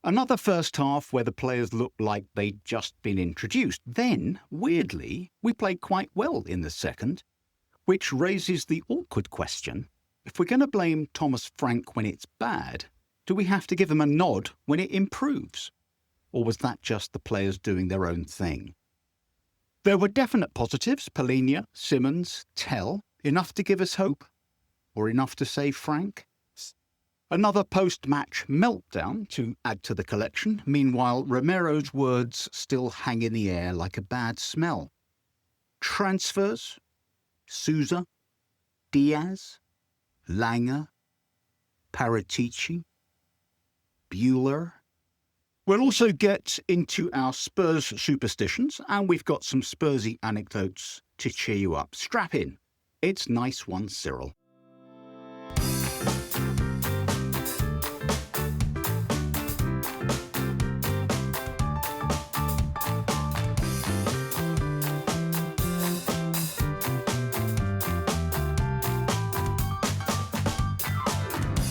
Another first half where the players looked like they'd just been introduced. Then, weirdly, we played quite well in the second, which raises the awkward question. If we're going to blame Thomas Frank when it's bad, do we have to give him a nod when it improves? Or was that just the players doing their own thing? There were definite positives, Polinia, Simmons, Tell, enough to give us hope? Or enough to save Frank? Another post-match meltdown to add to the collection. Meanwhile, Romero's words still hang in the air like a bad smell. Transfers? Sousa? Diaz? Langer? Paratici? Bueller? We'll also get into our Spurs superstitions, and we've got some Spursy anecdotes to cheer you up. Strap in. It's Nice One, Cyril.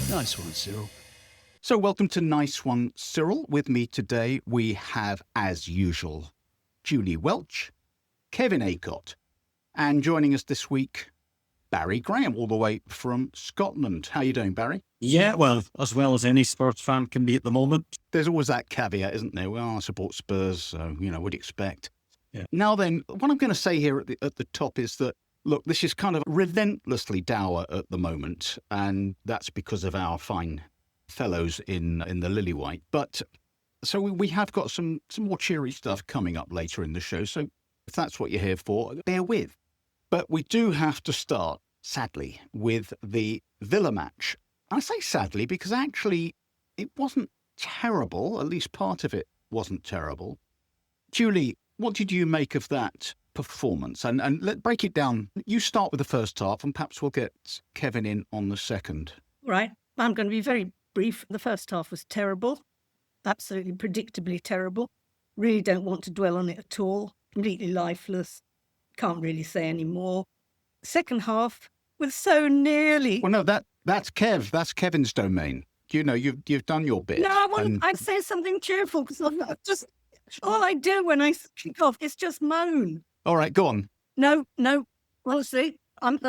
Nice one, Cyril. So welcome to Nice One, Cyril. With me today we have, as usual, Julie Welch, Kevin Acott, and joining us this week, Barry Graham, all the way from Scotland. How are you doing, Barry? Yeah, well as any Spurs fan can be at the moment. There's always that caveat, isn't there? Well, I support Spurs, so, what do you expect? Yeah. Now then, what I'm going to say here at the top is that, look, this is kind of relentlessly dour at the moment, and that's because of our fine fellows in the lily white. But so we have got some more cheery stuff coming up later in the show. So if that's what you're here for, bear with. But we do have to start, sadly, with the Villa match. I say sadly because actually it wasn't terrible. At least part of it wasn't terrible. Julie, what did you make of that performance? And let's break it down. You start with the first half, and perhaps we'll get Kevin in on the second. Right. I'm going to be very brief. The first half was terrible. Absolutely predictably terrible. Really don't want to dwell on it at all. Completely lifeless. Can't really say any more. Second half was so nearly... Well, no, that's Kev. That's Kevin's domain. You've done your bit. No, I'd say something cheerful because just all I do when I kick off is just moan. All right, go on. No. Honestly, I'm...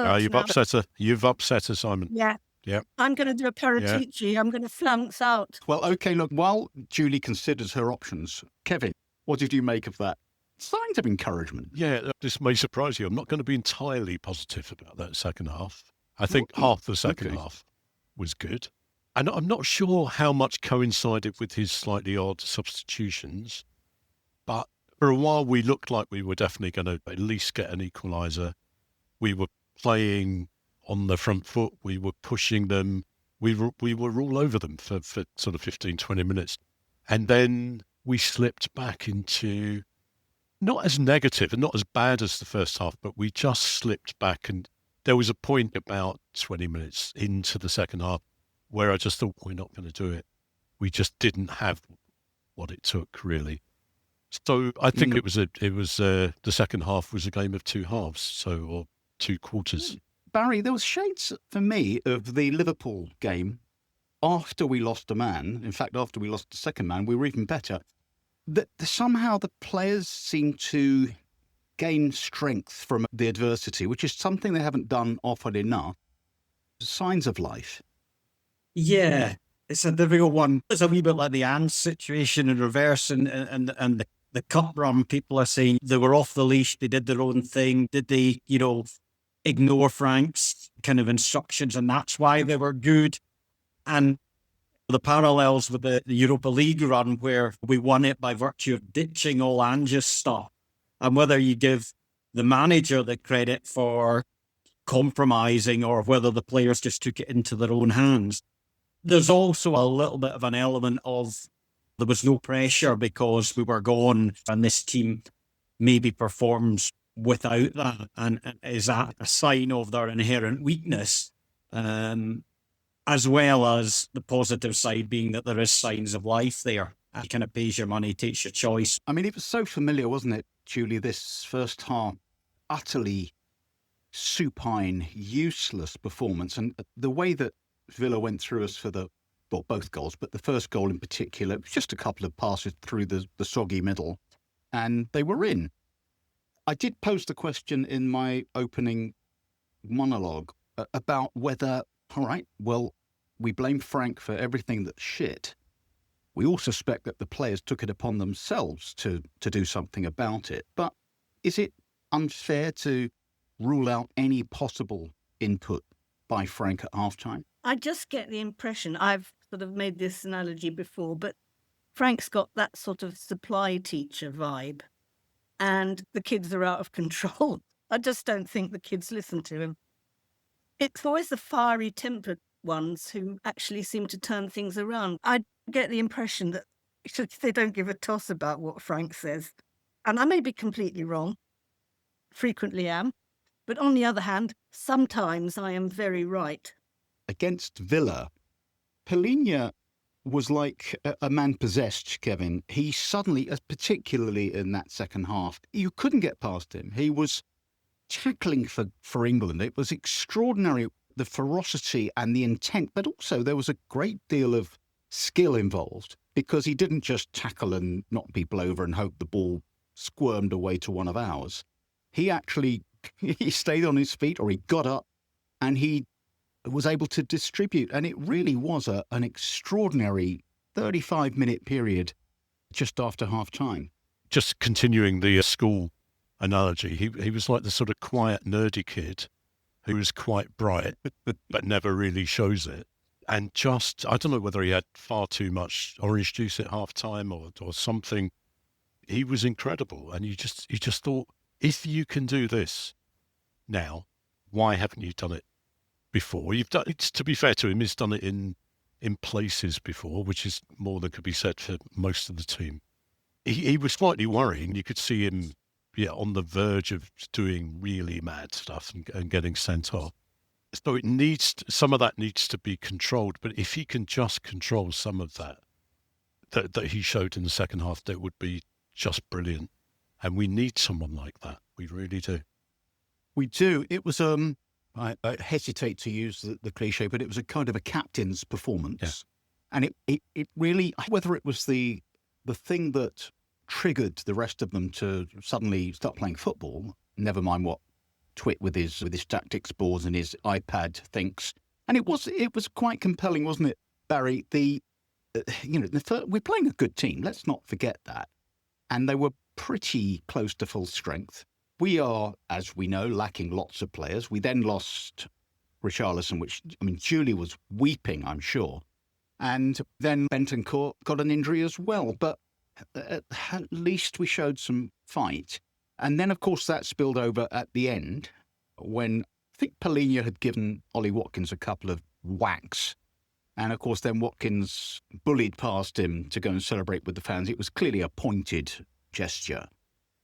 You've upset her, Simon. Yeah. Yeah. I'm going to do a Paratici. Yeah. I'm going to flounce out. Well, okay, look, while Julie considers her options, Kevin, what did you make of that? Signs of encouragement. Yeah, this may surprise you. I'm not going to be entirely positive about that second half. I think half the second half was good. And I'm not sure how much coincided with his slightly odd substitutions, but for a while we looked like we were definitely going to at least get an equaliser. We were playing on the front foot, we were pushing them, we were all over them for sort of 15, 20 minutes. And then we slipped back into, not as negative and not as bad as the first half, but we just slipped back. And there was a point about 20 minutes into the second half where I just thought, we're not going to do it. We just didn't have what it took, really. So I think it was the second half was a game of two halves, or two quarters. Barry, there was shades for me of the Liverpool game after we lost a man. In fact, after we lost the second man, we were even better. That somehow the players seem to gain strength from the adversity, which is something they haven't done often enough. Signs of life. Yeah, it's a difficult one. It's a wee bit like the Ange situation in reverse, and the cup run. People are saying they were off the leash, they did their own thing. Did they, ignore Frank's kind of instructions, and that's why they were good? And the parallels with the Europa League run, where we won it by virtue of ditching all Ange's stuff, and whether you give the manager the credit for compromising or whether the players just took it into their own hands. There's also a little bit of an element of there was no pressure because we were gone, and this team maybe performs without that. And is that a sign of their inherent weakness? As well as the positive side being that there is signs of life there. It kind of pays your money, takes your choice. I mean, it was so familiar, wasn't it, Julie, this first half? Utterly supine, useless performance. And the way that Villa went through us for the well, both goals, but the first goal in particular, it was just a couple of passes through the soggy middle, and they were in. I did pose the question in my opening monologue about whether, all right, well, we blame Frank for everything that's shit. We all suspect that the players took it upon themselves to do something about it. But is it unfair to rule out any possible input by Frank at halftime? I just get the impression, I've sort of made this analogy before, but Frank's got that sort of supply teacher vibe, and the kids are out of control. I just don't think the kids listen to him. It's always the fiery tempered ones who actually seem to turn things around. I get the impression that they don't give a toss about what Frank says. And I may be completely wrong, frequently am. But on the other hand, sometimes I am very right. Against Villa, Pellegrini was like a man possessed, Kevin. He suddenly, particularly in that second half, you couldn't get past him. He was tackling for England. It was extraordinary, the ferocity and the intent, but also there was a great deal of skill involved, because he didn't just tackle and knock people over and hope the ball squirmed away to one of ours. He actually, he stayed on his feet, or he got up, and he was able to distribute. And it really was an extraordinary 35-minute period just after half-time. Just continuing the school analogy, he was like the sort of quiet, nerdy kid who was quite bright, but never really shows it. And just, I don't know whether he had far too much orange juice at half-time or something. He was incredible. And you just thought, if you can do this now, why haven't you done it before? You've done it, to be fair to him, he's done it in places before, which is more than could be said for most of the team. He was slightly worrying. You could see him, on the verge of doing really mad stuff and getting sent off. So some of that needs to be controlled. But if he can just control some of that he showed in the second half, that would be just brilliant. And we need someone like that. We really do. We do. It was, I hesitate to use the cliche, but it was a kind of a captain's performance. Yeah. And it really, whether it was the thing that triggered the rest of them to suddenly start playing football, never mind what Twit with his tactics boards and his iPad thinks. And it was quite compelling, wasn't it, Barry? We're playing a good team. Let's not forget that. And they were pretty close to full strength. We are, as we know, lacking lots of players. We then lost Richarlison, Julie was weeping, I'm sure. And then Bentancur got an injury as well. But at least we showed some fight. And then, of course, that spilled over at the end when I think Pellegrini had given Ollie Watkins a couple of whacks. And, of course, then Watkins bullied past him to go and celebrate with the fans. It was clearly a pointed gesture.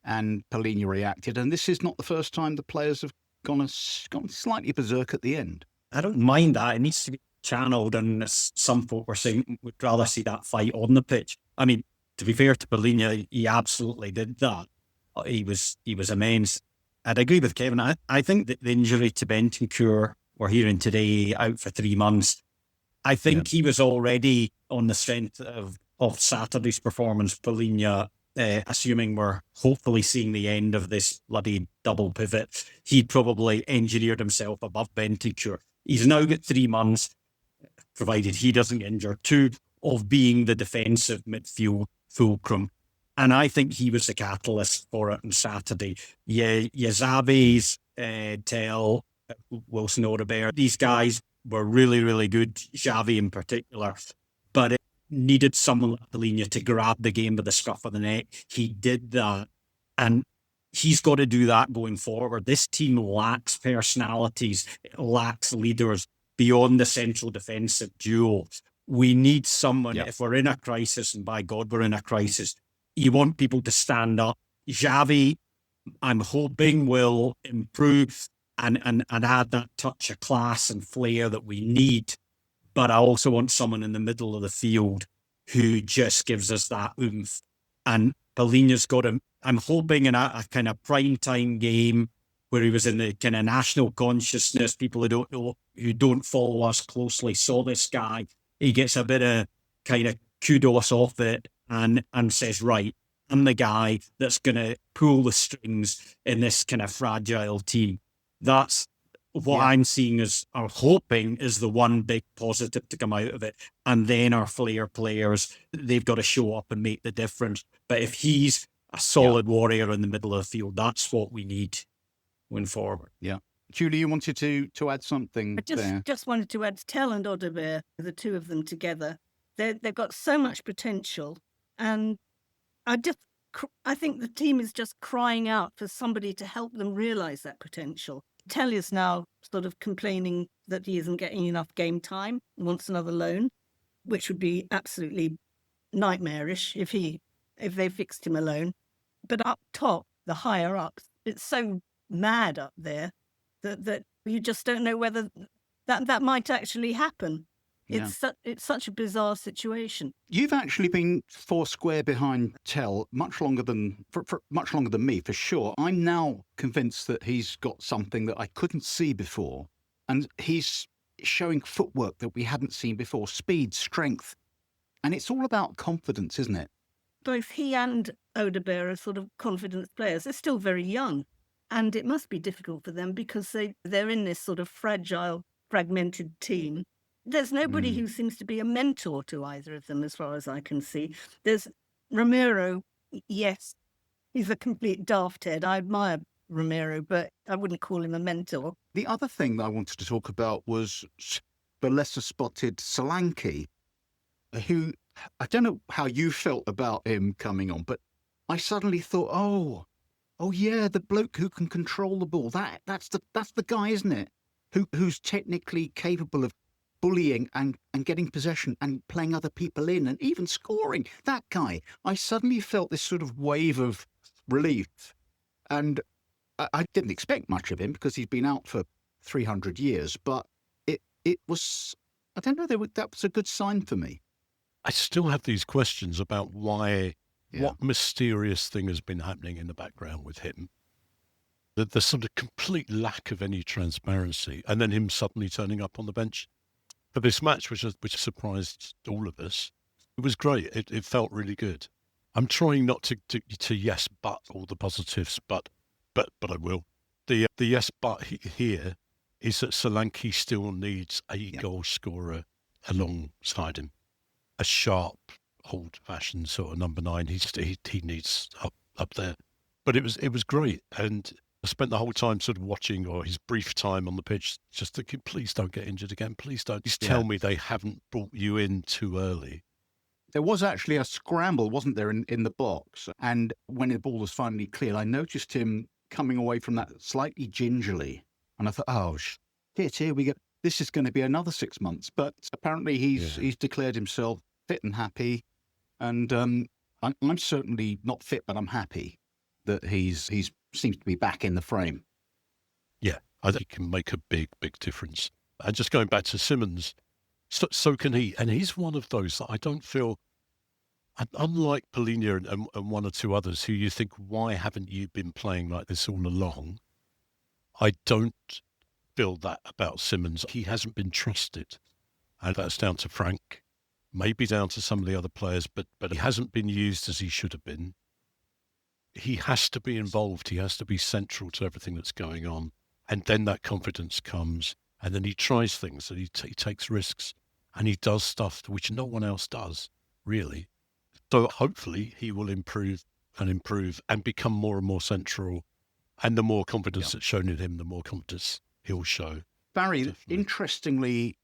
And Pellegrini reacted. And this is not the first time the players have gone slightly berserk at the end. I don't mind that. It needs to be channeled. And some folk were saying would rather see that fight on the pitch. To be fair to Pellegrini, he absolutely did that. He was immense. I'd agree with Kevin. I think that the injury to Bentancur, we're hearing today, out for 3 months. I think he was already on the strength of Saturday's performance. Pellegrini, assuming we're hopefully seeing the end of this bloody double pivot, he'd probably engineered himself above Bentancur. He's now got 3 months, provided he doesn't get injured, too, of being the defensive midfield fulcrum. And I think he was the catalyst for it on Saturday. Xavi's, Tell, Wilson Odobert, these guys were really, really good, Xavi in particular. But it needed someone like Pellegrini to grab the game by the scruff of the neck. He did that. And he's got to do that going forward. This team lacks personalities, it lacks leaders beyond the central defensive duo. We need someone, if we're in a crisis, and by God, we're in a crisis, you want people to stand up. Xavi, I'm hoping, will improve and add that touch of class and flair that we need. But I also want someone in the middle of the field who just gives us that oomph. And Pellegrini's got him, I'm hoping, in a kind of prime time game where he was in the kind of national consciousness. People who don't follow us closely saw this guy he gets a bit of kind of kudos off it and says, right, I'm the guy that's going to pull the strings in this kind of fragile team. That's what I'm seeing as, or hoping, is the one big positive to come out of it. And then our flair players, they've got to show up and make the difference. But if he's a solid warrior in the middle of the field, that's what we need going forward. Yeah. Julie, you wanted to add something I there? just wanted to add Tell and Audebert, the two of them together. They've got so much potential, and I think the team is just crying out for somebody to help them realise that potential. Tell is now sort of complaining that he isn't getting enough game time and wants another loan, which would be absolutely nightmarish if they fixed him a loan. But up top, the higher ups, it's so mad up there that you just don't know whether that might actually happen. Yeah. It's such a bizarre situation. You've actually been four square behind Tell much longer than me, for sure. I'm now convinced that he's got something that I couldn't see before, and he's showing footwork that we hadn't seen before, speed, strength, and it's all about confidence, isn't it? Both he and Audebert are sort of confidence players. They're still very young, and it must be difficult for them because they're in this sort of fragile, fragmented team. There's nobody who seems to be a mentor to either of them, as far as I can see. There's Romero. Yes, he's a complete daft head. I admire Romero, but I wouldn't call him a mentor. The other thing that I wanted to talk about was the lesser spotted Solanke, who, I don't know how you felt about him coming on, but I suddenly thought, oh yeah, the bloke who can control the ball. That's the guy, isn't it? Who's technically capable of bullying and getting possession and playing other people in and even scoring. That guy. I suddenly felt this sort of wave of relief. And I didn't expect much of him because he's been out for 300 years. But it was, I don't know, that was a good sign for me. I still have these questions about why, what mysterious thing has been happening in the background with him. That there's sort of complete lack of any transparency, and then him suddenly turning up on the bench for this match, which surprised all of us. It was great. It felt really good. I'm trying not to yes but all the positives, but I will. The yes but here is that Solanke still needs a goal scorer alongside him, a sharp, old-fashioned sort of number 9. He needs up there. But it was great, and I spent the whole time sort of watching, or his brief time on the pitch, just thinking, please don't get injured again. Please don't. Just tell me they haven't brought you in too early. There was actually a scramble, wasn't there, in the box? And when the ball was finally cleared, I noticed him coming away from that slightly gingerly. And I thought, oh, shit, here we go. This is going to be another 6 months. But apparently he's declared himself fit and happy. And I'm certainly not fit, but I'm happy that he's seems to be back in the frame. Yeah, I think he can make a big difference. And just going back to Simmons, so can he. And he's one of those that I don't feel, unlike Polina and one or two others who you think, why haven't you been playing like this all along? I don't feel that about Simmons. He hasn't been trusted. And that's down to Frank, maybe down to some of the other players, but he hasn't been used as he should have been. He has to be involved. He has to be central to everything that's going on. And then that confidence comes. And then he tries things, and he takes risks. And he does stuff which no one else does, really. So hopefully he will improve and become more and more central. And the more confidence that's shown in him, the more confidence he'll show. Barry, Definitely. Interestingly,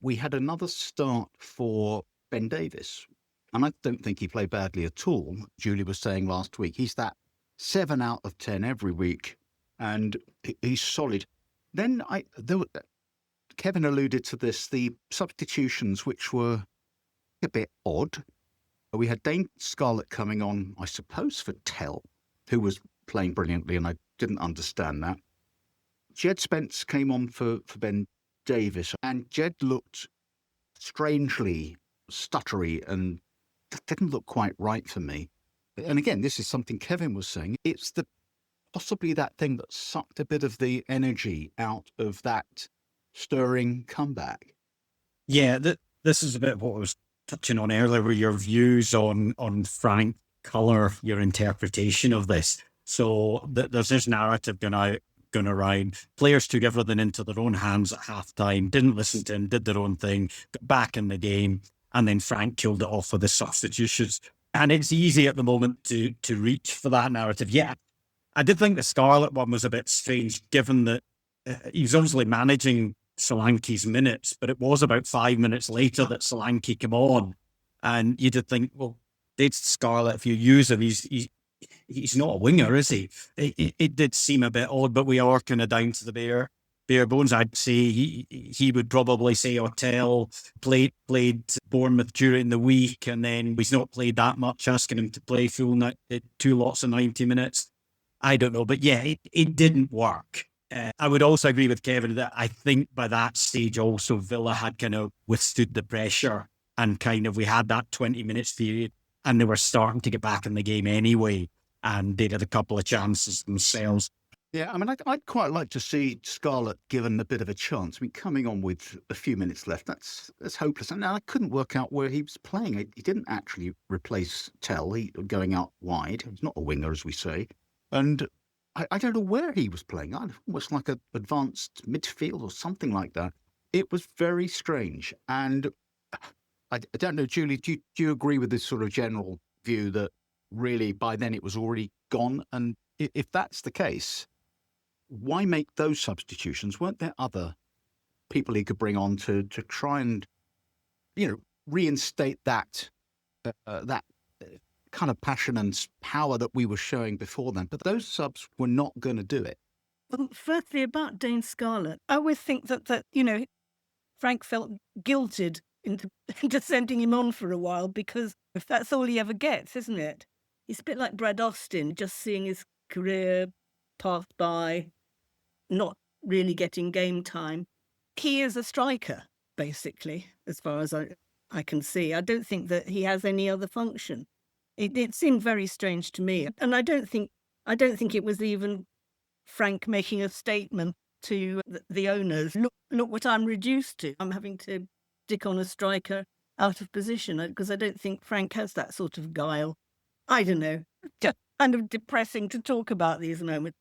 we had another start for Ben Davies. And I don't think he played badly at all. Julie was saying last week, he's that 7 out of 10 every week, and he's solid. Then Kevin alluded to this, the substitutions, which were a bit odd. We had Dane Scarlett coming on, I suppose, for Tell, who was playing brilliantly, and I didn't understand that. Jed Spence came on for Ben Davies, and Jed looked strangely stuttery and that didn't look quite right for me. And again, this is something Kevin was saying. It's possibly that thing that sucked a bit of the energy out of that stirring comeback. Yeah, the this is a bit of what I was touching on earlier, with your views on Frank Colour, your interpretation of this. So there's this narrative going around. Players took everything into their own hands at halftime, didn't listen to him, did their own thing, got back in the game, and then Frank killed it off with the substitutions. And it's easy at the moment to reach for that narrative. Yeah, I did think the Scarlett one was a bit strange, given that he was obviously managing Solanke's minutes, but it was about 5 minutes later that Solanke came on. And you did think, well, Dave Scarlett, if you use him, he's not a winger, is he? It did seem a bit odd, but we are kind of down to the bare bones. I'd say he would probably say Otell played Bournemouth during the week, and then he's not played that much, asking him to play full 2 lots of 90 minutes. I don't know, but yeah, it didn't work. I would also agree with Kevin that I think by that stage also Villa had kind of withstood the pressure, and kind of we had that 20 minutes period and they were starting to get back in the game anyway, and they had a couple of chances themselves. Yeah, I mean, I'd quite like to see Scarlett given a bit of a chance. I mean, coming on with a few minutes left, that's hopeless. And I couldn't work out where he was playing. He didn't actually replace Tell, going out wide. He's not a winger, as we say. And I don't know where he was playing. Almost like an advanced midfield or something like that. It was very strange. And I don't know, Julie, do you agree with this sort of general view that really by then it was already gone? And if that's the case, why make those substitutions? Weren't there other people he could bring on to try and, reinstate that kind of passion and power that we were showing before then? But those subs were not going to do it. Well, firstly, about Dane Scarlett, I always think that Frank felt guilted into sending him on for a while, because if that's all he ever gets, isn't it? He's a bit like Brad Austin, just seeing his career pass by, not really getting game time. He is a striker, basically, as far as I can see. I don't think that he has any other function. It seemed very strange to me, and I don't think it was even Frank making a statement to the owners. Look what I'm reduced to. I'm having to stick on a striker out of position, because I don't think Frank has that sort of guile. I don't know. Just kind of depressing to talk about these moments.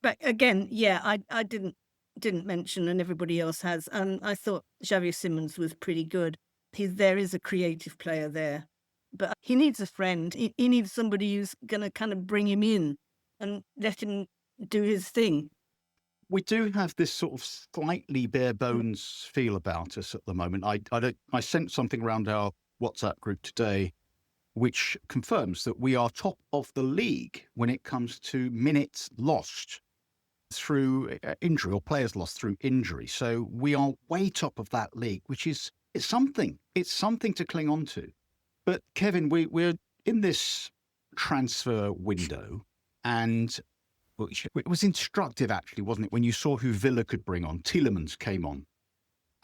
But again, yeah, I didn't mention, and everybody else has. And I thought Xavier Simons was pretty good. There is a creative player there, but he needs a friend. He needs somebody who's going to kind of bring him in and let him do his thing. We do have this sort of slightly bare bones feel about us at the moment. I sent something around our WhatsApp group today, which confirms that we are top of the league when it comes to minutes lost through injury, or players lost through injury. So we are way top of that league, which is something. It's something to cling on to. But Kevin, we're in this transfer window, and it was instructive, actually, wasn't it, when you saw who Villa could bring on? Tielemans came on,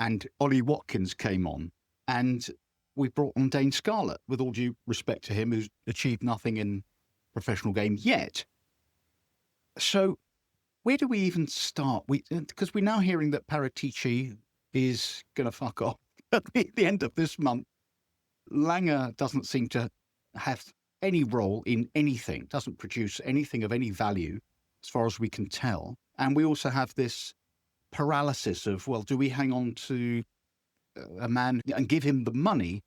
and Ollie Watkins came on, and we brought on Dane Scarlett, with all due respect to him, who's achieved nothing in professional games yet. So where do we even start? Because we're now hearing that Paratici is going to fuck off at the end of this month. Langer doesn't seem to have any role in anything, doesn't produce anything of any value, as far as we can tell. And we also have this paralysis of, well, do we hang on to a man and give him the money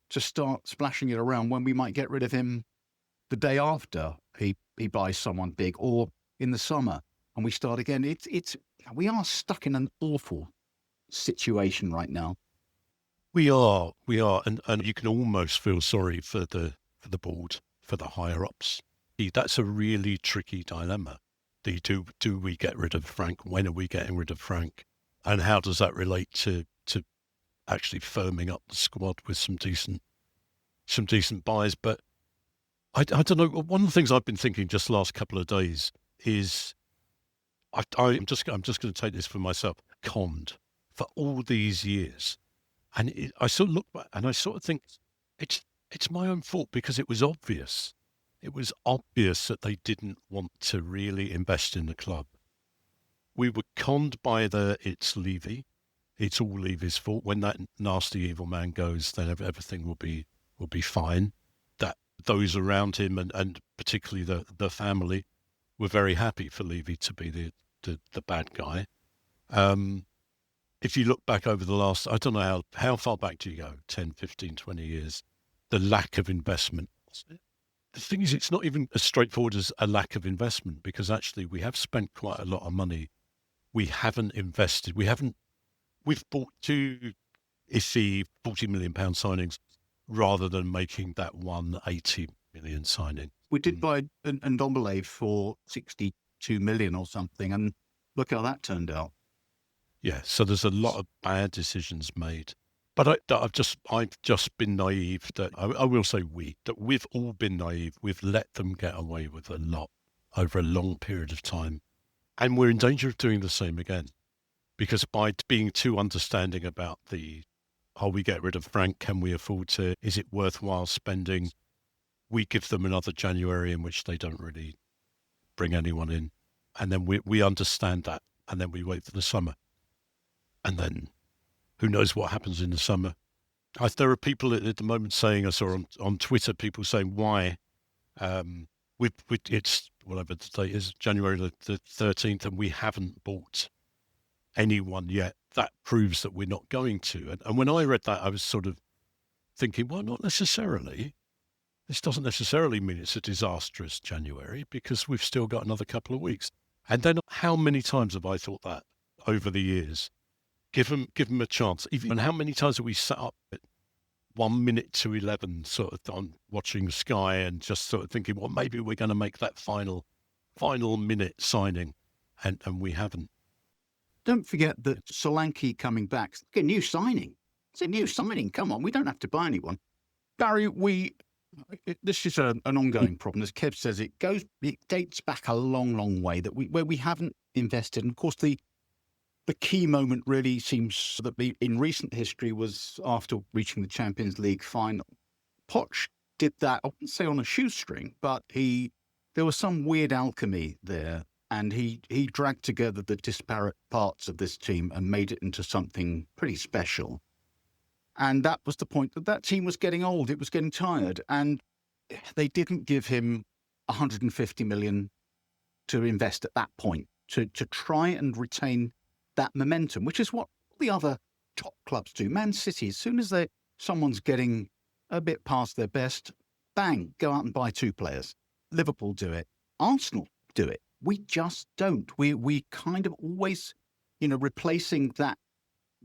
to start splashing it around when we might get rid of him the day after he buys someone big, or in the summer, and we start again? We are stuck in an awful situation right now. We are, and you can almost feel sorry for the board, for the higher ups. That's a really tricky dilemma. Do we get rid of Frank? When are we getting rid of Frank? And how does that relate to actually firming up the squad with some decent buys? But I don't know. One of the things I've been thinking just the last couple of days is I'm just going to take this for myself. Conned for all these years, and I sort of look back and I sort of think it's my own fault, because it was obvious. It was obvious that they didn't want to really invest in the club. We were conned by it's Levy. it's all Levy's fault. When that nasty evil man goes, then everything will be fine. That those around him and particularly the family were very happy for Levy to be the bad guy. If you look back over the last, I don't know how far back do you go, 10, 15, 20 years, the lack of investment. The thing is, it's not even as straightforward as a lack of investment, because actually we have spent quite a lot of money. We haven't invested. We've bought two iffy £40 million signings rather than making that 180 million signing. We did buy an Ndombele for 62 million or something, and look how that turned out. Yeah, so there's a lot of bad decisions made. But I've just been naive. That I will say that we've all been naive. We've let them get away with a lot over a long period of time. And we're in danger of doing the same again. Because by being too understanding about we get rid of Frank, can we afford to, is it worthwhile spending? We give them another January in which they don't really bring anyone in. And then we understand that. And then we wait for the summer. And then who knows what happens in the summer. There are people at the moment saying, I saw on Twitter, people saying why it's whatever the date is, January the 13th, and we haven't bought anyone yet. That proves that we're not going to. And when I read that, I was sort of thinking, well, not necessarily. This doesn't necessarily mean it's a disastrous January, because we've still got another couple of weeks. And then how many times have I thought that over the years? Give them a chance. And how many times have we sat up at 1 minute to 11 sort of on watching Sky and just sort of thinking, well, maybe we're going to make that final minute signing, and we haven't. Don't forget that Solanke coming back. It's a new signing. It's a new signing. Come on, we don't have to buy anyone. Barry, this is an ongoing problem. As Kev says, it dates back a long, long way where we haven't invested. And of course, the key moment really seems that in recent history was after reaching the Champions League final. Poch did that, I wouldn't say on a shoestring, but there was some weird alchemy there, and he dragged together the disparate parts of this team and made it into something pretty special. And that was the point that team was getting old. It was getting tired, and they didn't give him 150 million to invest at that point to try and retain that momentum, which is what the other top clubs do. Man City, as soon as someone's getting a bit past their best, bang, go out and buy two players. Liverpool do it. Arsenal do it. We just don't. We kind of always, replacing that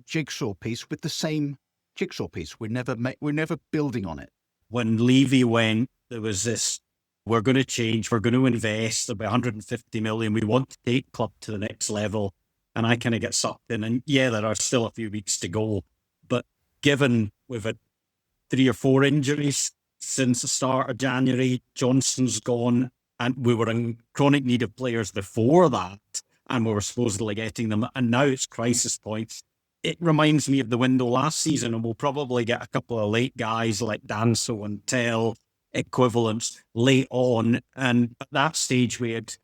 jigsaw piece with the same jigsaw piece. We're never building on it. When Levy went, there was this, we're going to change, we're going to invest about 150 million. We want to take club to the next level. And I kind of get sucked in. And yeah, there are still a few weeks to go. But given we've had 3 or 4 injuries since the start of January, Johnson's gone, and we were in chronic need of players before that, and we were supposedly getting them. And now it's crisis points. It reminds me of the window last season, and we'll probably get a couple of late guys like Danso and Tell equivalents late on. And at that stage, we had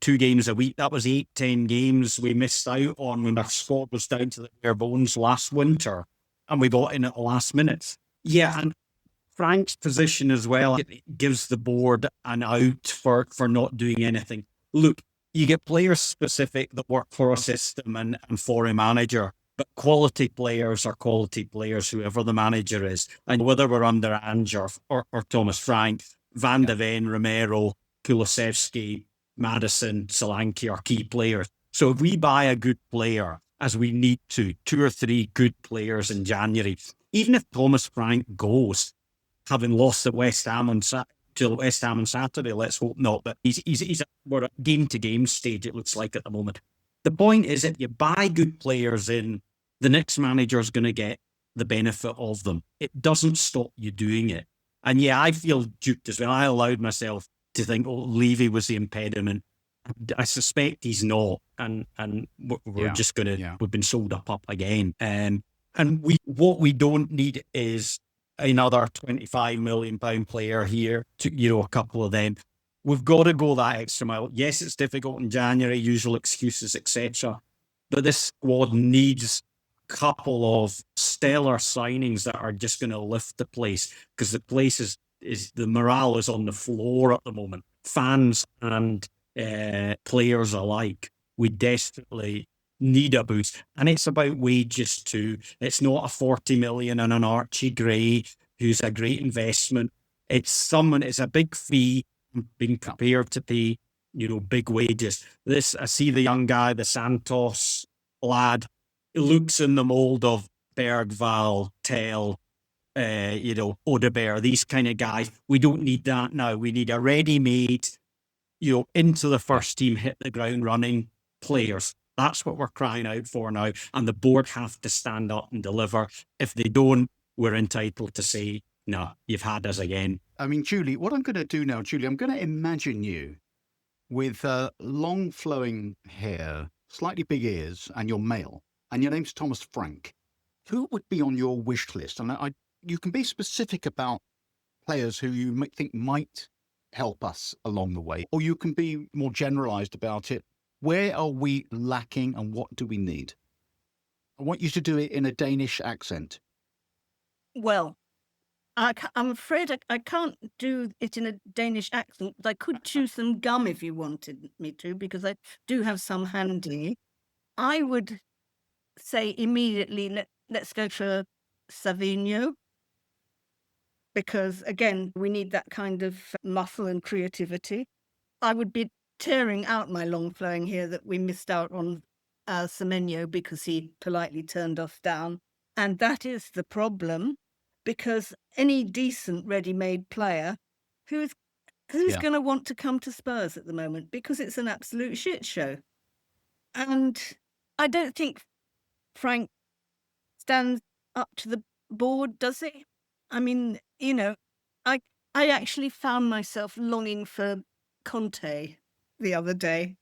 2 games a week. That was 8-10 games we missed out on when our squad was down to the bare bones last winter, and we got in at the last minute. Yeah, and Frank's position as well, it gives the board an out for not doing anything. Look, you get players specific that work for a system and for a manager, but quality players are quality players, whoever the manager is. And whether we're under Ange or Thomas Frank, Van de Ven, Romero, Kulusevski, Maddison, Solanke are key players. So if we buy a good player, as we need to, 2 or 3 good players in January, even if Thomas Frank goes, having lost at West Ham on Saturday, let's hope not, but we're at game-to-game stage, it looks like, at the moment. The point is, if you buy good players in, the next manager is going to get the benefit of them. It doesn't stop you doing it. And yeah, I feel duped as well. I allowed myself to think, Levy was the impediment. I suspect he's not, and we're just going to, we've been sold up again. And what we don't need is another £25 million player here, to, a couple of them. We've got to go that extra mile. Yes, it's difficult in January, usual excuses, etc. But this squad needs a couple of stellar signings that are just going to lift the place, because the place is the morale is on the floor at the moment. Fans and players alike. We desperately need a boost, and it's about wages too. It's not a 40 million and an Archie Gray who's a great investment. It's a big fee, being prepared to pay, big wages. I see the young guy, the Santos lad, looks in the mold of Bergvall, Tell, Odebear, these kind of guys. We don't need that now. We need a ready-made, into the first team, hit the ground running players. That's what we're crying out for now. And the board have to stand up and deliver. If they don't, we're entitled to say, no, you've had us again. I mean, Julie, what I'm going to do now, Julie, I'm going to imagine you with long flowing hair, slightly big ears, and you're male, and your name's Thomas Frank. Who would be on your wish list? And you can be specific about players who you might think might help us along the way, or you can be more generalized about it. Where are we lacking and what do we need? I want you to do it in a Danish accent. Well, I'm afraid I can't do it in a Danish accent, but I could chew some gum if you wanted me to, because I do have some handy. I would say immediately, let's go for Savigno, because, again, we need that kind of muscle and creativity. I would be tearing out my long flowing hair that we missed out on Semenyo because he politely turned us down. And that is the problem, because any decent ready-made player, who's going to want to come to Spurs at the moment, because it's an absolute shit show. And I don't think Frank stands up to the board, does he? I mean, I actually found myself longing for Conte the other day.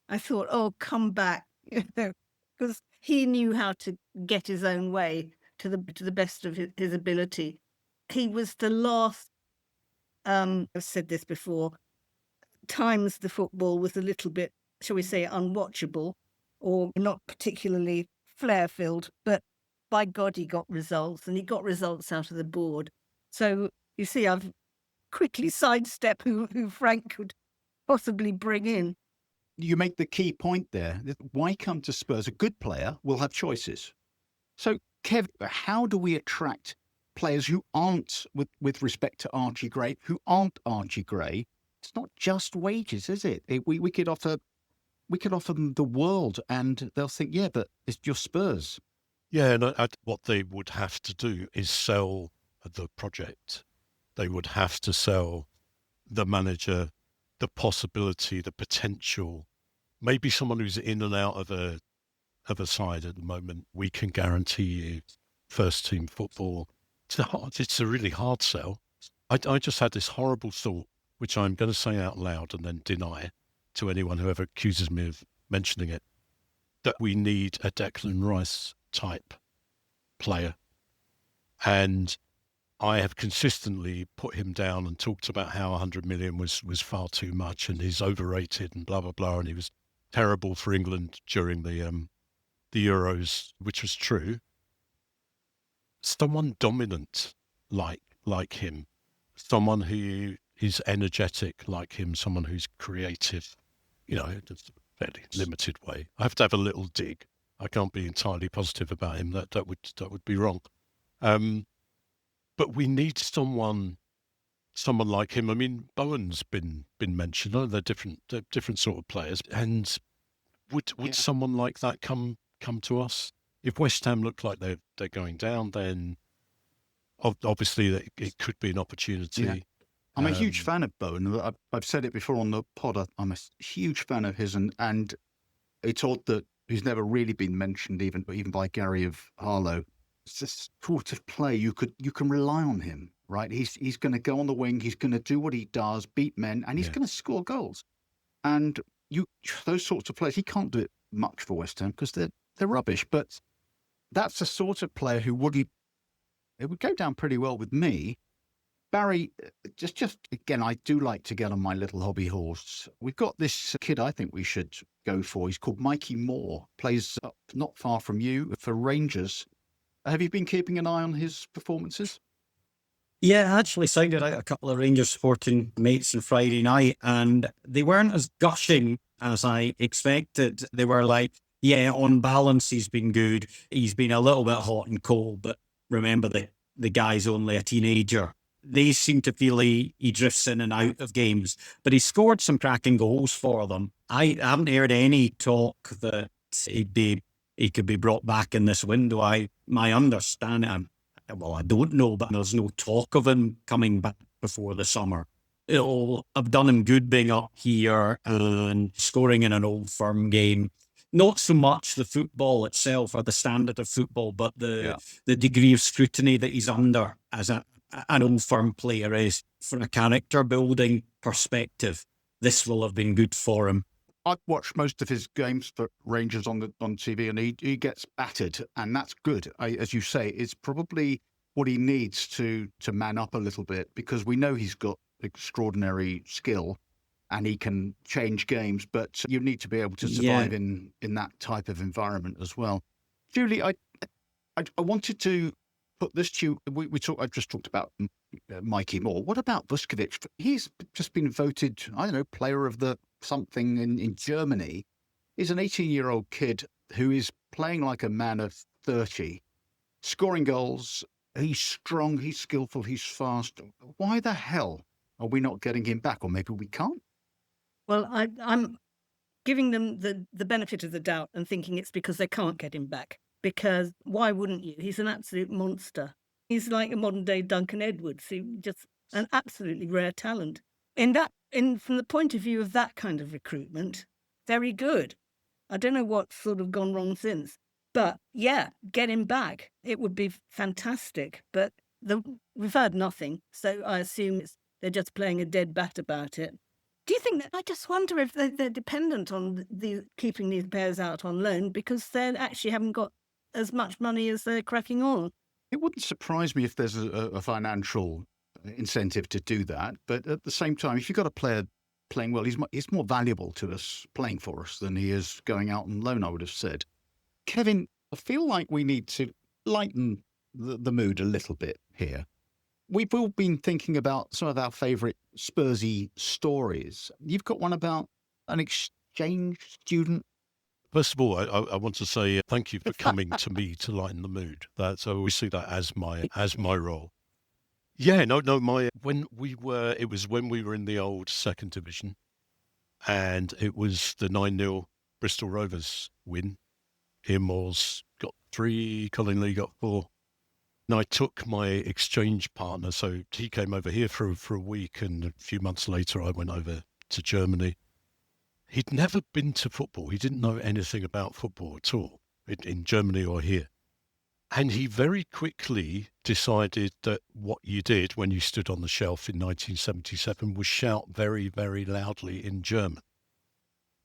I thought, oh, come back, because he knew how to get his own way to the best of his ability. He was the last, I've said this before, times the football was a little bit, shall we say, unwatchable or not particularly flair-filled, but by God, he got results, and he got results out of the board. So, you see, I've quickly sidestepped who Frank could possibly bring in. You make the key point there. Why come to Spurs? A good player will have choices. So, Kev, how do we attract players who aren't, with respect to Archie Gray, who aren't Archie Gray? It's not just wages, is it? We could offer them the world, and they'll think, yeah, but it's just Spurs. Yeah, and what they would have to do is sell the project. They would have to sell the manager, the possibility, the potential. Maybe someone who's in and out of a side at the moment. We can guarantee you first team football. It's a really hard sell. I just had this horrible thought, which I'm going to say out loud and then deny to anyone who ever accuses me of mentioning it, that we need a Declan Rice type player. And I have consistently put him down and talked about how 100 million was far too much and he's overrated and blah, blah, blah. And he was terrible for England during the Euros, which was true. Someone dominant like him, someone who is energetic like him, someone who's creative, in a fairly limited way. I have to have a little dig. I can't be entirely positive about him. That would be wrong. But we need someone like him. I mean, Bowen's been mentioned. They're different sort of players. And would someone like that come to us? If West Ham look like they're going down, then obviously it could be an opportunity. Yeah. I'm a huge fan of Bowen. I've said it before on the pod. I'm a huge fan of his, and it's odd that he's never really been mentioned, even by Gary of Harlow. It's this sort of play you can rely on him, right? He's going to go on the wing. He's going to do what he does, beat men, and he's going to score goals. And those sorts of players, he can't do it much for West Ham because they're rubbish. But that's the sort of player who would go down pretty well with me. Barry, just again, I do like to get on my little hobby horse. We've got this kid I think we should go for. He's called Mikey Moore, plays up not far from you for Rangers. Have you been keeping an eye on his performances? Yeah, I actually sounded out a couple of Rangers supporting mates on Friday night, and they weren't as gushing as I expected. They were like, yeah, on balance, he's been good. He's been a little bit hot and cold, but remember, the guy's only a teenager. They seem to feel he drifts in and out of games, but he scored some cracking goals for them. I haven't heard any talk that he could be brought back in this window. My understanding, well, I don't know, but there's no talk of him coming back before the summer. It'll have done him good being up here and scoring in an Old Firm game. Not so much the football itself or the standard of football, but the degree of scrutiny that he's under as an Old Firm player is. From a character building perspective, this will have been good for him. I've watched most of his games for Rangers on TV, and he gets battered, and that's good. As you say, it's probably what he needs to man up a little bit, because we know he's got extraordinary skill and he can change games, but you need to be able to survive in that type of environment as well. Julie, I wanted to put this to you. I just talked about Mikey Moore. What about Vuskovic? He's just been voted, I don't know, player of the something in Germany. He's an 18-year-old kid who is playing like a man of 30, scoring goals. He's strong, he's skillful, he's fast. Why the hell are we not getting him back? Or maybe we can't? Well, I'm giving them the benefit of the doubt and thinking it's because they can't get him back. Because why wouldn't you? He's an absolute monster. He's like a modern day Duncan Edwards. He's just an absolutely rare talent. From the point of view of that kind of recruitment, very good. I don't know what's sort of gone wrong since. But yeah, get him back. It would be fantastic. But we've heard nothing. So I assume they're just playing a dead bat about it. Do you think that? I just wonder if they're dependent on keeping these players out on loan because they actually haven't got as much money as they're cracking on. It wouldn't surprise me if there's a financial incentive to do that. But at the same time, if you've got a player playing well, he's more valuable to us playing for us than he is going out on loan, I would have said. Kevin, I feel like we need to lighten the mood a little bit here. We've all been thinking about some of our favourite Spursy stories. You've got one about an exchange student. First of all, I want to say thank you for coming to me to lighten the mood. I always see that as my role. Yeah, it was when we were in the old second division, and it was the 9-0 Bristol Rovers win. Ian Moore's got 3, Colin Lee got 4. And I took my exchange partner, so he came over here for a week, and a few months later I went over to Germany. He'd never been to football. He didn't know anything about football at all in Germany or here. And he very quickly decided that what you did when you stood on the shelf in 1977 was shout very, very loudly in German.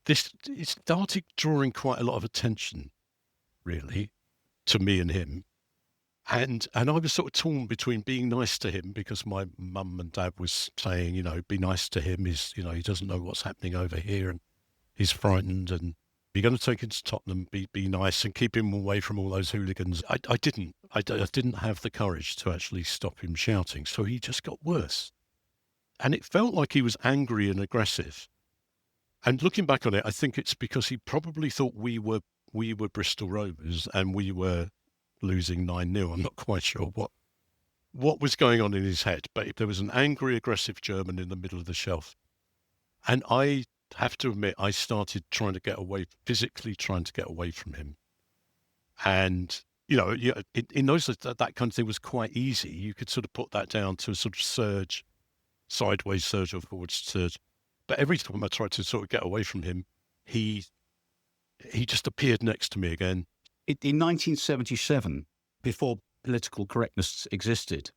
It started drawing quite a lot of attention, really, to me and him. And I was sort of torn between being nice to him because my mum and dad was saying, be nice to him. He doesn't know what's happening over here and he's frightened, and you're going to take him to Tottenham, be nice and keep him away from all those hooligans. I didn't have the courage to actually stop him shouting. So he just got worse. And it felt like he was angry and aggressive. And looking back on it, I think it's because he probably thought we were Bristol Rovers and we were losing 9-0. I'm not quite sure what was going on in his head, but there was an angry, aggressive German in the middle of the shelf. And I have to admit, I started physically trying to get away from him. And, in those days, that kind of thing was quite easy. You could sort of put that down to a sort of surge, sideways surge or forward surge. But every time I tried to sort of get away from him, he just appeared next to me again. In 1977, before political correctness existed,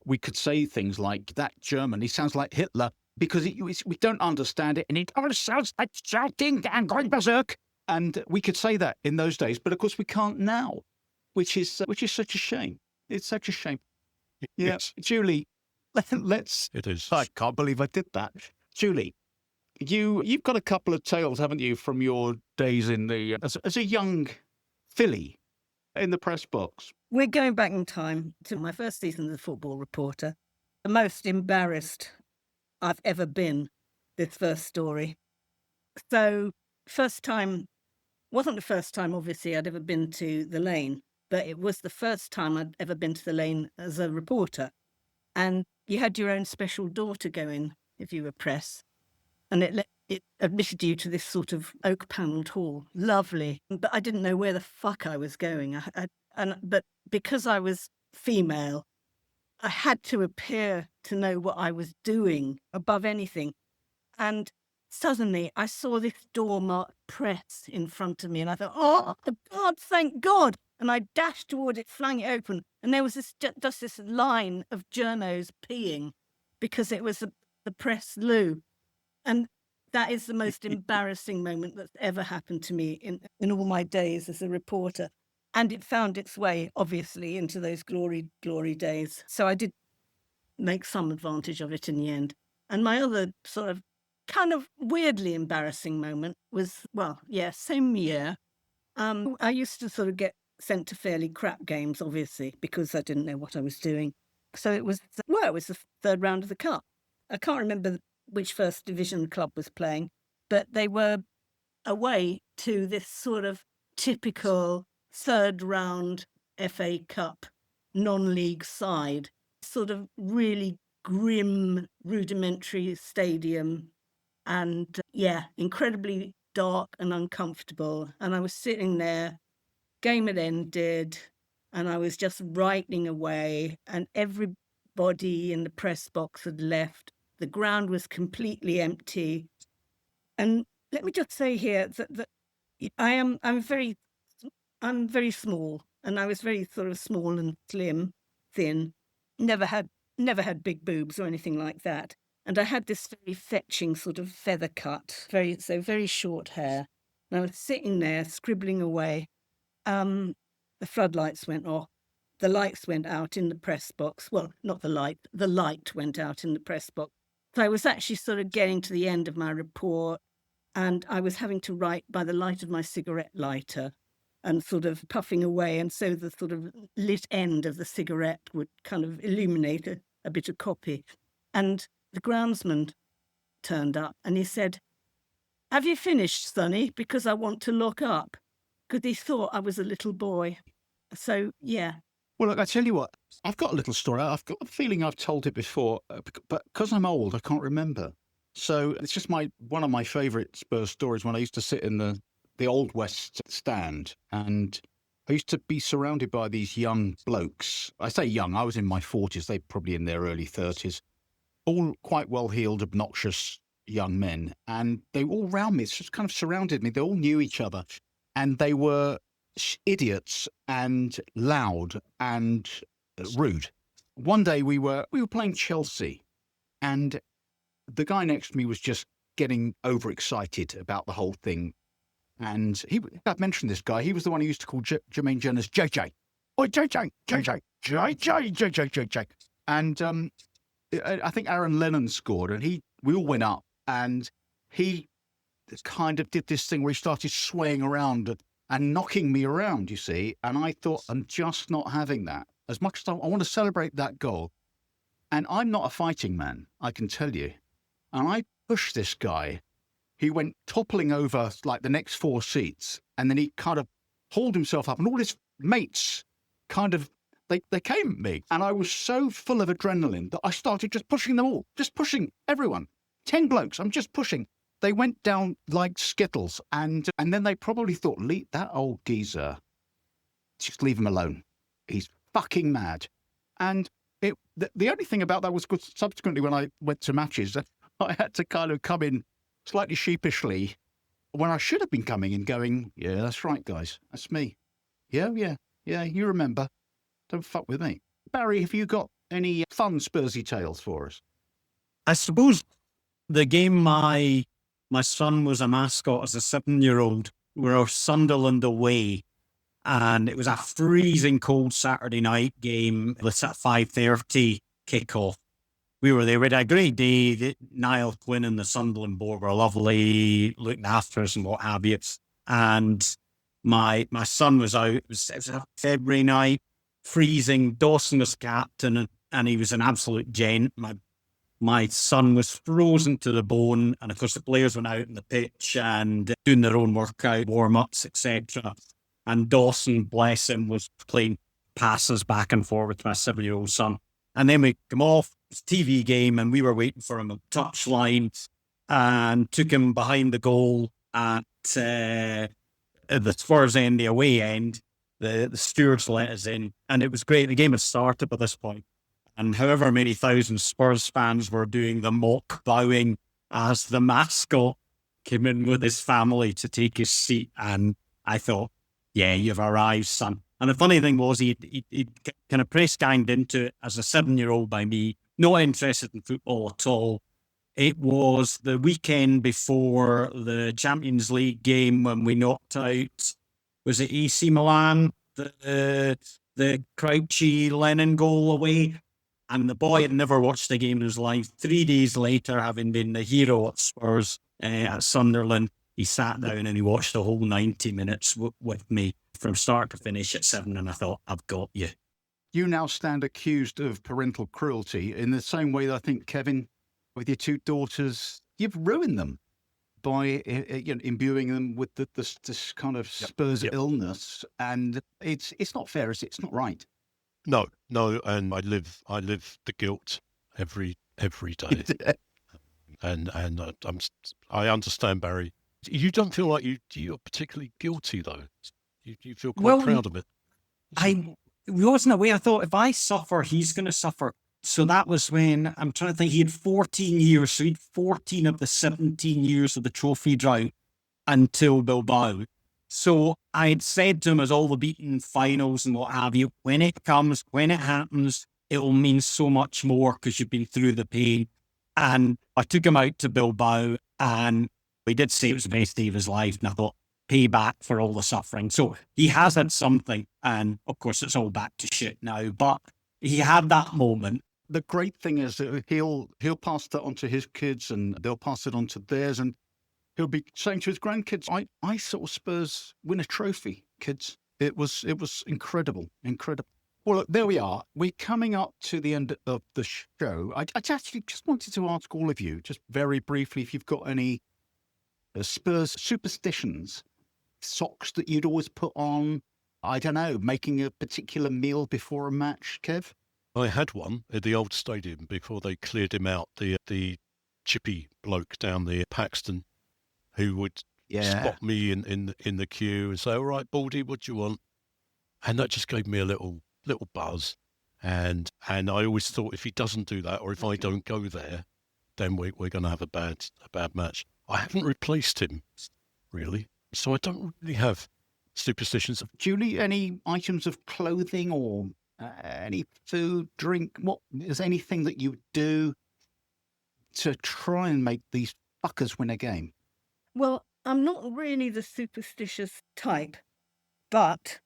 we could say things like, that German, he sounds like Hitler, because we don't understand it, and it all sounds like shouting and going berserk. And we could say that in those days, but of course we can't now, which is such a shame. It's such a shame. Yeah, Yes. Julie, let's. It is. I can't believe I did that. Julie, you've got a couple of tales, haven't you, from your days in the as a young filly in the press box? We're going back in time to my first season as a football reporter. The most embarrassed I've ever been, this first story. So, first time, wasn't the first time, obviously, I'd ever been to the Lane, but it was the first time I'd ever been to the Lane as a reporter. And you had your own special door to go in if you were press. And it admitted you to this sort of oak-panelled hall. Lovely. But I didn't know where the fuck I was going. But because I was female, I had to appear to know what I was doing above anything. And suddenly I saw this door marked press in front of me, and I thought, oh, God, thank God. And I dashed toward it, flung it open, and there was just this line of journos peeing because it was the press loo. And that is the most embarrassing moment that's ever happened to me in all my days as a reporter. And it found its way, obviously, into those glory days. So I did make some advantage of it in the end. And my other sort of kind of weirdly embarrassing moment was, same year. I used to sort of get sent to fairly crap games, obviously, because I didn't know what I was doing. So it was the third round of the cup. I can't remember which first division club was playing, but they were away to this sort of typical third round FA Cup non-league side, sort of really grim, rudimentary stadium, and incredibly dark and uncomfortable. And I was sitting there, game had ended, and I was just writing away, and everybody in the press box had left. The ground was completely empty. And let me just say here that I'm very small, and I was very sort of small and slim, thin, never had big boobs or anything like that. And I had this very fetching sort of feather cut, very short hair. And I was sitting there scribbling away. The floodlights went off. The lights went out in the press box. Well, not the light went out in the press box. So I was actually sort of getting to the end of my report, and I was having to write by the light of my cigarette lighter and sort of puffing away. And so the sort of lit end of the cigarette would kind of illuminate a bit of copy. And the groundsman turned up and he said, "Have you finished, Sonny? Because I want to lock up." Because he thought I was a little boy. So, yeah. Well, look, I tell you what, I've got a little story. I've got a feeling I've told it before, but because I'm old, I can't remember. So it's just one of my favourite Spurs stories when I used to sit in the Old West stand, and I used to be surrounded by these young blokes. I say young, I was in my 40s, they probably in their early 30s, all quite well-heeled, obnoxious young men. And they were all round me, it's just kind of surrounded me. They all knew each other, and they were idiots and loud and rude. One day we were playing Chelsea, and the guy next to me was just getting overexcited about the whole thing. And I've mentioned this guy. He was the one who used to call Jermaine Jonas JJ. Oi, JJ, JJ, JJ, JJ, JJ. And I think Aaron Lennon scored, and we all went up, and he kind of did this thing where he started swaying around and knocking me around, you see. And I thought, I'm just not having that. As much as I want to celebrate that goal. And I'm not a fighting man, I can tell you. And I pushed this guy. He went toppling over like the next 4 seats. And then he kind of hauled himself up. And all his mates kind of, they came at me. And I was so full of adrenaline that I started just pushing them all. Just pushing everyone. 10 blokes, I'm just pushing. They went down like skittles, and then they probably thought, that old geezer, just leave him alone. He's fucking mad. And the only thing about that was good, subsequently when I went to matches, I had to kind of come in slightly sheepishly when I should have been coming and going, yeah, that's right, guys, that's me. Yeah, you remember. Don't fuck with me. Barry, have you got any fun Spursy tales for us? I suppose the game my son was a mascot as a 7-year-old. We were Sunderland away, and it was a freezing cold Saturday night game. It's at 5:30 kickoff. we were there. We had a great day. Niall Quinn and the Sunderland board were lovely, looking after us and what have you. And my son was out. It was a February night, freezing. Dawson was captain, and he was an absolute gent. My son was frozen to the bone, and of course the players went out on the pitch and doing their own workout, warm-ups, etc. And Dawson, bless him, was playing passes back and forth with my 7-year-old son. And then we come off, it's a TV game, and we were waiting for him at the touchline and took him behind the goal at the Spurs end, the away end. The stewards let us in, and it was great. The game had started by this point. And however many thousand Spurs fans were doing the mock bowing as the mascot came in with his family to take his seat. And I thought, yeah, you've arrived, son. And the funny thing was he kind of press-ganged into it as a 7-year-old by me, not interested in football at all. It was the weekend before the Champions League game when we knocked out, was it AC Milan, the Crouchy Lennon goal away? And the boy had never watched a game in his life. 3 days later, having been the hero at Spurs at Sunderland, he sat down and he watched the whole 90 minutes with me from start to finish at 7. And I thought, I've got you. You now stand accused of parental cruelty in the same way that I think, Kevin, with your 2 daughters, you've ruined them by imbuing them with this kind of Spurs illness. And it's not fair, is it? It's not right. No, and I live the guilt every day, and I understand, Barry. You don't feel like you're particularly guilty though. You feel quite proud of it. I wasn't aware. I thought if I suffer, he's going to suffer. So that was when I'm trying to think. He had 14 years, so he had 14 of the 17 years of the trophy drought until Bilbao. So I had said to him, as all the beaten finals and what have you, when it comes, when it happens, it will mean so much more because you've been through the pain. And I took him out to Bilbao, and we did say it was the best day of his life. And I thought, payback for all the suffering. So he has had something, and of course it's all back to shit now. But he had that moment. The great thing is that he'll pass that on to his kids, and they'll pass it on to theirs, and he'll be saying to his grandkids, I saw Spurs win a trophy, kids. It was incredible. Well, look, there we are. We're coming up to the end of the show. I actually just wanted to ask all of you, just very briefly, if you've got any Spurs superstitions, socks that you'd always put on, I don't know, making a particular meal before a match, Kev? I had one at the old stadium before they cleared him out, the chippy bloke down there, Paxton, who would spot me in the queue and say, "All right, Baldy, what do you want?" And that just gave me a little buzz. And I always thought if he doesn't do that, or if I don't go there, then we're going to have a bad match. I haven't replaced him, really, so I don't really have superstitions. Julie, any items of clothing or any food, drink? What is anything that you do to try and make these fuckers win a game? Well, I'm not really the superstitious type, but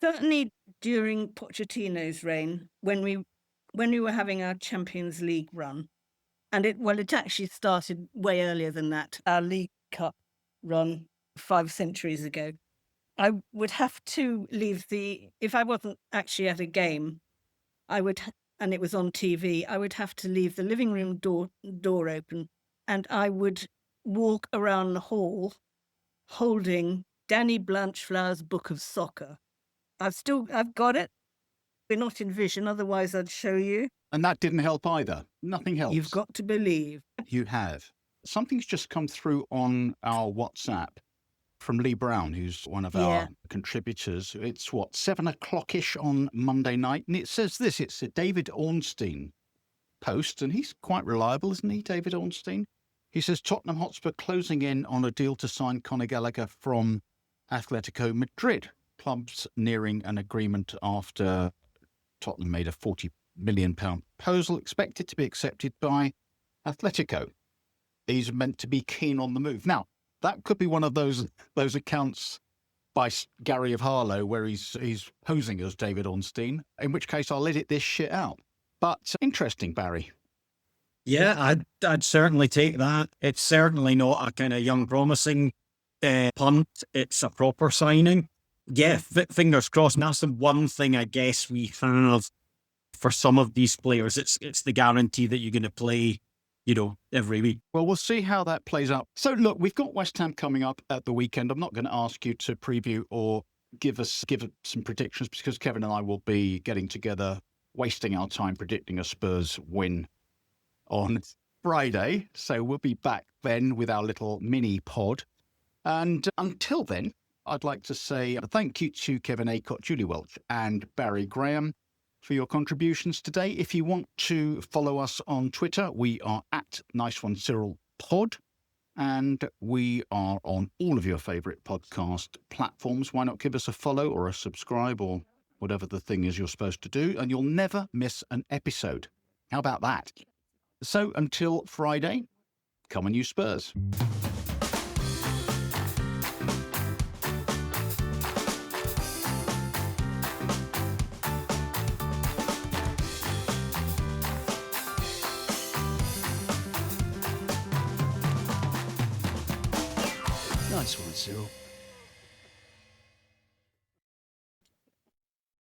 certainly during Pochettino's reign, when we were having our Champions League run, and it actually started way earlier than that, our League Cup run 5 centuries ago, I would have to leave if I wasn't actually at a game, and it was on TV, I would have to leave the living room door open, and I would walk around the hall holding Danny Blanchflower's Book of Soccer. I've got it. We're not in vision, otherwise I'd show you. And that didn't help either. Nothing helps. You've got to believe. You have. Something's just come through on our WhatsApp from Lee Brown, who's one of our contributors. It's 7 o'clock-ish on Monday night. And it says this, it's a David Ornstein post, and he's quite reliable, isn't he, David Ornstein? He says, Tottenham Hotspur closing in on a deal to sign Conor Gallagher from Atletico Madrid. Clubs nearing an agreement after Tottenham made a £40 million proposal, expected to be accepted by Atletico. He's meant to be keen on the move. Now, that could be one of those accounts by Gary of Harlow where he's posing as David Ornstein, in which case I'll edit this shit out. But interesting, Barry. Yeah, I'd certainly take that. It's certainly not a kind of young promising punt. It's a proper signing. Yeah, fingers crossed. And that's the one thing I guess we have for some of these players. It's the guarantee that you're going to play, every week. Well, we'll see how that plays out. So, look, we've got West Ham coming up at the weekend. I'm not going to ask you to preview or give some predictions because Kevin and I will be getting together, wasting our time predicting a Spurs win on Friday. So we'll be back then with our little mini pod. And until then, I'd like to say thank you to Kevin Acott, Julie Welch and Barry Graham for your contributions today. If you want to follow us on Twitter, we are at Nice One Cyril Pod, and we are on all of your favourite podcast platforms. Why not give us a follow or a subscribe or whatever the thing is you're supposed to do, and you'll never miss an episode. How about that? So until Friday, come on you Spurs. Nice one, Cyril.